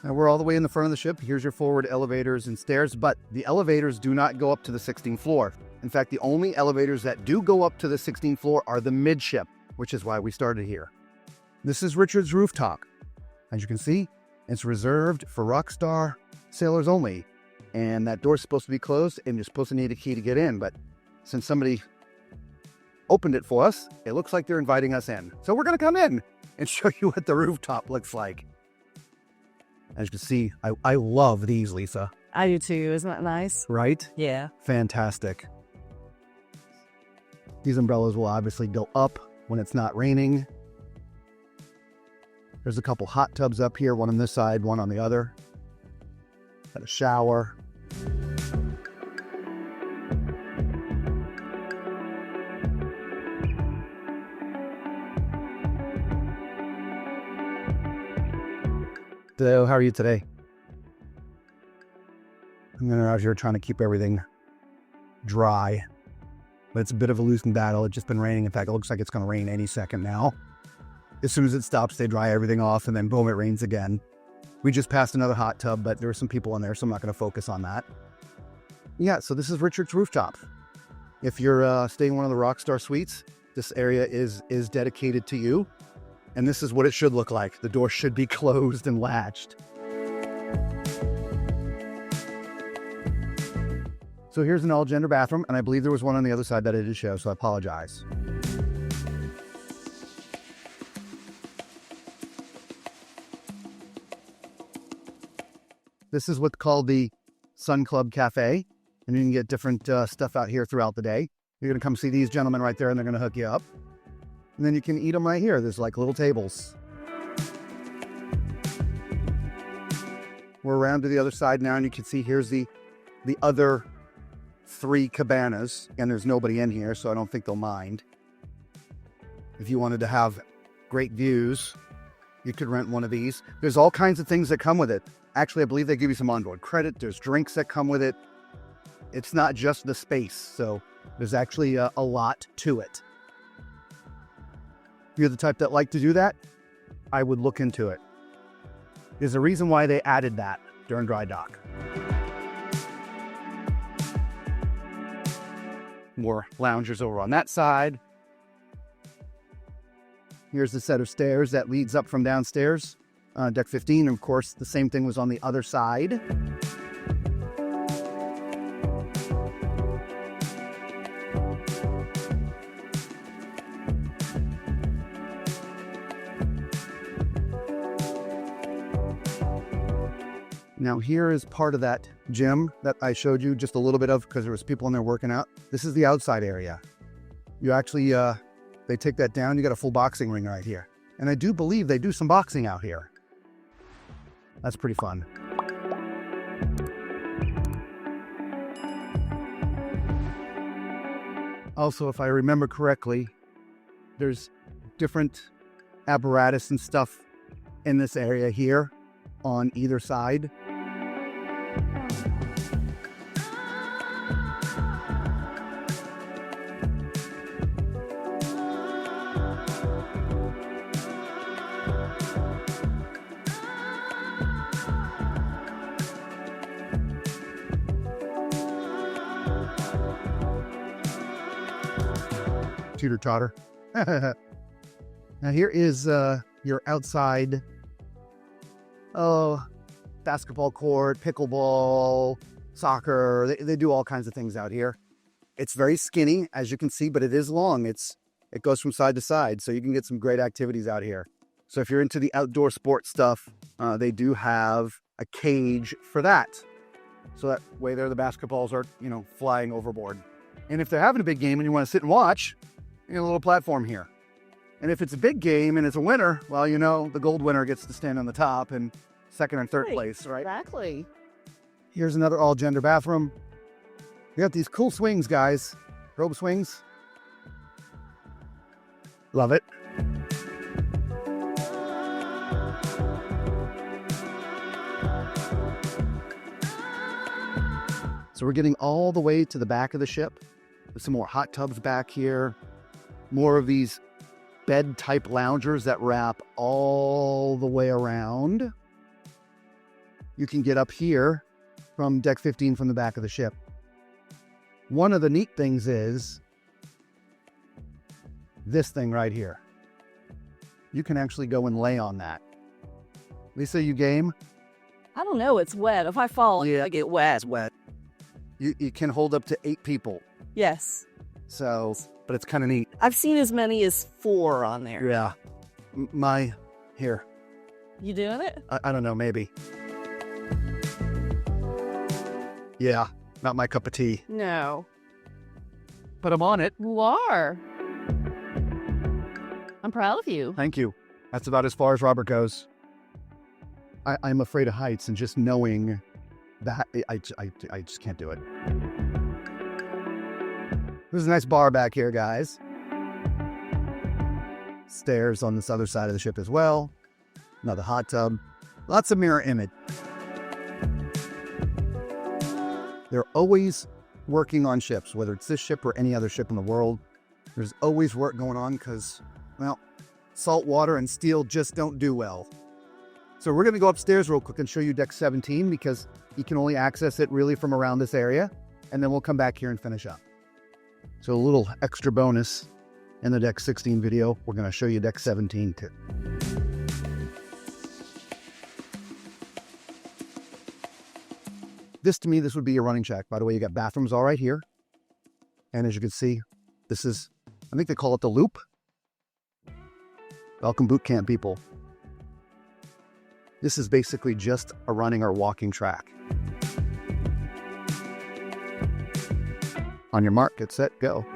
Now we're all the way in the front of the ship. Here's your forward elevators and stairs, but the elevators do not go up to the 16th floor. In fact, the only elevators that do go up to the 16th floor are the midship, which is why we started here. This is Richard's rooftop. As you can see, it's reserved for Rockstar sailors only. And that door's supposed to be closed, and you're supposed to need a key to get in. But since somebody opened it for us, it looks like they're inviting us in. So we're going to come in and show you what the rooftop looks like. As you can see, I love these, Lisa. I do too. Isn't that nice? Right? Yeah. Fantastic. These umbrellas will obviously go up when it's not raining. There's a couple hot tubs up here, one on this side, one on the other. Got a shower. So, how are you today? I'm out here trying to keep everything dry, but it's a bit of a losing battle. It's just been raining. In fact, it looks like it's going to rain any second now. As soon as it stops, they dry everything off, and then boom, it rains again. We just passed another hot tub, but there were some people in there, so I'm not going to focus on that. Yeah, so this is Richard's rooftop. If you're staying in one of the Rockstar suites, this area is dedicated to you. And this is what it should look like. The door should be closed and latched. So here's an all-gender bathroom, and I believe there was one on the other side that I didn't show, so I apologize. This is what's called the Sun Club Cafe, and you can get different stuff out here throughout the day. You're going to come see these gentlemen right there, and they're going to hook you up. And then you can eat them right here. There's like little tables. We're around to the other side now, and you can see here's the other 3 cabanas, and there's nobody in here, so I don't think they'll mind. If you wanted to have great views, you could rent one of these. There's all kinds of things that come with it. Actually, I believe they give you some onboard credit. There's drinks that come with it. It's not just the space, so there's actually a lot to it. If you're the type that like to do that, I would look into it. There's a reason why they added that during dry dock. More loungers over on that side. Here's the set of stairs that leads up from downstairs. Deck 15, and of course, the same thing was on the other side. Now here is part of that gym that I showed you just a little bit of because there was people in there working out. This is the outside area. You actually, they take that down, you got a full boxing ring right here. And I do believe they do some boxing out here. That's pretty fun. Also, if I remember correctly, there's different apparatus and stuff in this area here on either side. Teeter totter. Now here is your outside, basketball court, pickleball, soccer. They do all kinds of things out here. It's very skinny, as you can see, but it is long. It goes from side to side, so you can get some great activities out here. So if you're into the outdoor sports stuff, they do have a cage for that. So that way there the basketballs are, flying overboard. And if they're having a big game and you want to sit and watch, you got a little platform here. And if it's a big game and it's a winner, well, the gold winner gets to stand on the top and second and third place, right? Exactly. Here's another all-gender bathroom. We got these cool swings, guys. Rope swings. Love it. So we're getting all the way to the back of the ship. There's some more hot tubs back here. More of these bed-type loungers that wrap all the way around. You can get up here from deck 15 from the back of the ship. One of the neat things is this thing right here. You can actually go and lay on that. Lisa, you game? I don't know. It's wet. If I fall, Yeah. I get wet. It's wet. You can hold up to 8 people. Yes. So, but it's kind of neat. I've seen as many as 4 on there. Yeah. Here. You doing it? I don't know, maybe. Yeah, not my cup of tea. No. But I'm on it. You are. I'm proud of you. Thank you. That's about as far as Robert goes. I'm afraid of heights, and just knowing that, I just can't do it. There's a nice bar back here, guys. Stairs on this other side of the ship as well. Another hot tub. Lots of mirror image. They're always working on ships, whether it's this ship or any other ship in the world. There's always work going on because, well, salt water and steel just don't do well. So we're going to go upstairs real quick and show you deck 17 because you can only access it really from around this area. And then we'll come back here and finish up. So a little extra bonus in the deck 16 video. We're going to show you deck 17 too. This would be your running shack. By the way, you got bathrooms all right here. And as you can see, this is, I think they call it the loop. Welcome boot camp, people. This is basically just a running or walking track. On your mark, get set, go.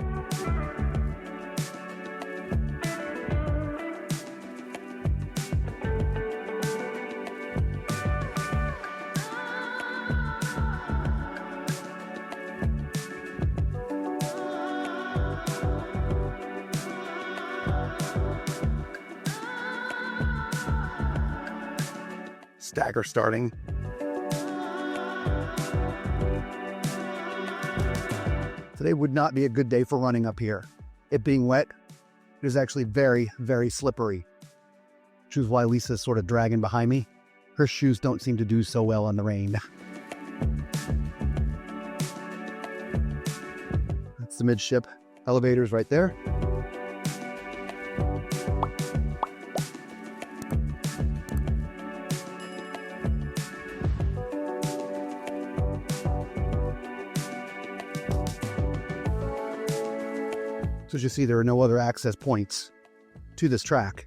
Stagger starting. Today would not be a good day for running up here. It being wet, it is actually very, very slippery. Which is why Lisa's sort of dragging behind me. Her shoes don't seem to do so well in the rain. That's the midship elevators right there. So as you see, there are no other access points to this track,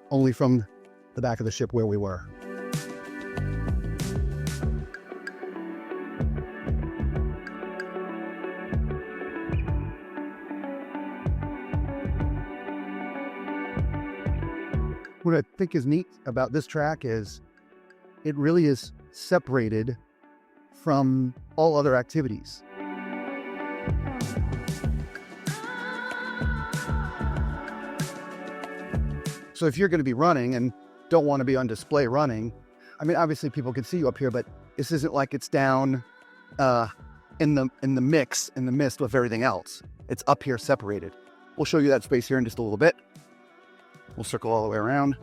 only from the back of the ship where we were. what I think is neat about this track is it really is separated from all other activities. So if you're going to be running and don't want to be on display running, I mean, obviously people can see you up here, but this isn't like it's down in the mist with everything else. It's up here separated. We'll show you that space here in just a little bit. We'll circle all the way around.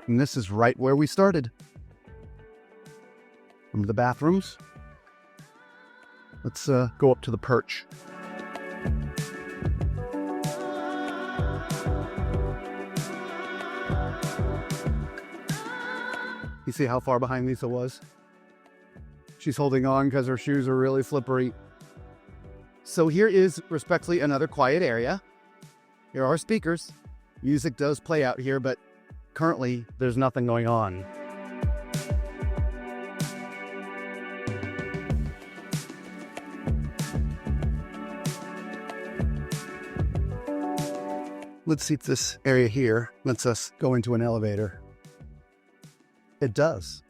And this is right where we started. From the bathrooms. Let's go up to the perch. You see how far behind Lisa was? She's holding on because her shoes are really slippery. So here is, respectfully, another quiet area. Here are speakers. Music does play out here, but currently there's nothing going on. Let's see if this area here lets us go into an elevator. It does.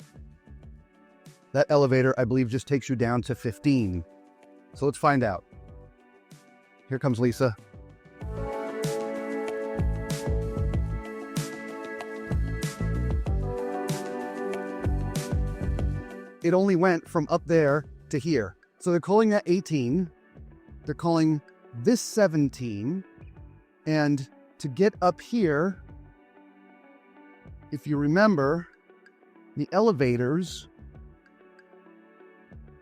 That elevator, I believe, just takes you down to 15. So let's find out. Here comes Lisa. It only went from up there to here. So they're calling that 18. They're calling this 17. And to get up here, if you remember, the elevators,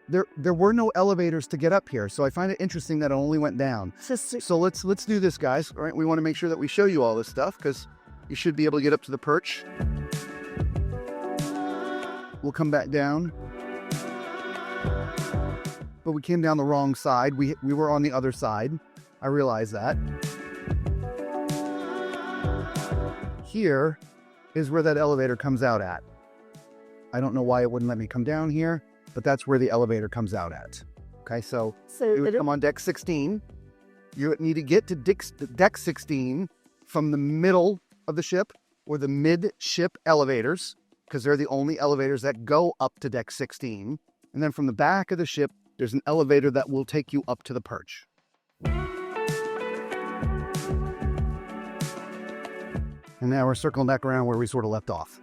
there were no elevators to get up here. So I find it interesting that it only went down. So let's do this, guys. All right, we want to make sure that we show you all this stuff because you should be able to get up to the perch. We'll come back down. But we came down the wrong side. We were on the other side. I realize that. Here is where that elevator comes out at. I don't know why it wouldn't let me come down here, but that's where the elevator comes out at. Okay, so you would come on deck 16. You would need to get to deck 16 from the middle of the ship or the mid-ship elevators, because they're the only elevators that go up to deck 16. And then from the back of the ship, there's an elevator that will take you up to the perch. And now we're circling back around where we sort of left off.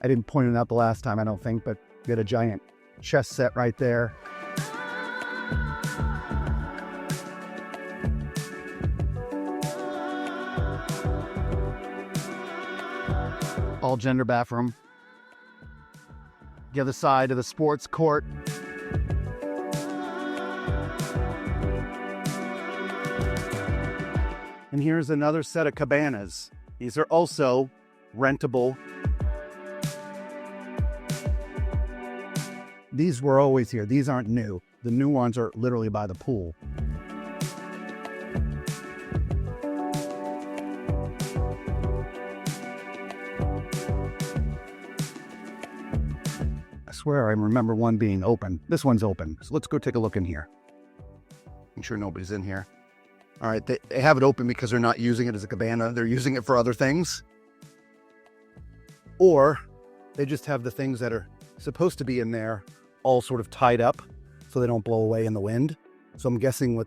I didn't point it out the last time, I don't think, but we had a giant chess set right there. All gender bathroom. The other side of the sports court. And here's another set of cabanas. These are also rentable. These were always here. These aren't new. The new ones are literally by the pool. I swear I remember one being open. This one's open. So let's go take a look in here. Make sure nobody's in here. All right, they have it open because they're not using it as a cabana. They're using it for other things. Or they just have the things that are supposed to be in there all sort of tied up so they don't blow away in the wind. So I'm guessing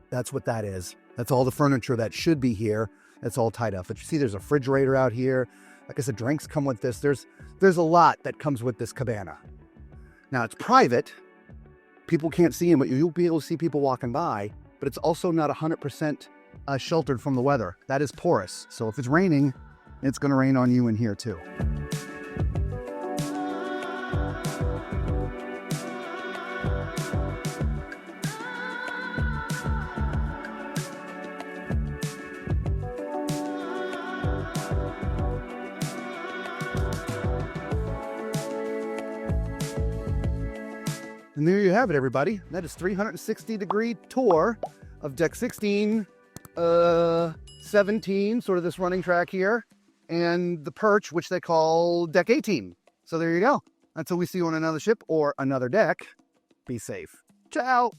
that's what that is. That's all the furniture that should be here. It's all tied up. But you see there's a refrigerator out here. Like I said, drinks come with this. There's a lot that comes with this cabana. Now it's private. People can't see them, but you'll be able to see people walking by. But it's also not 100% sheltered from the weather. That is porous. So if it's raining, It's going to rain on you in here too. And there you have it, everybody. That is 360-degree tour of deck 16, 17, sort of this running track here, and the perch, which they call deck 18. So there you go. Until we see you on another ship or another deck, be safe. Ciao.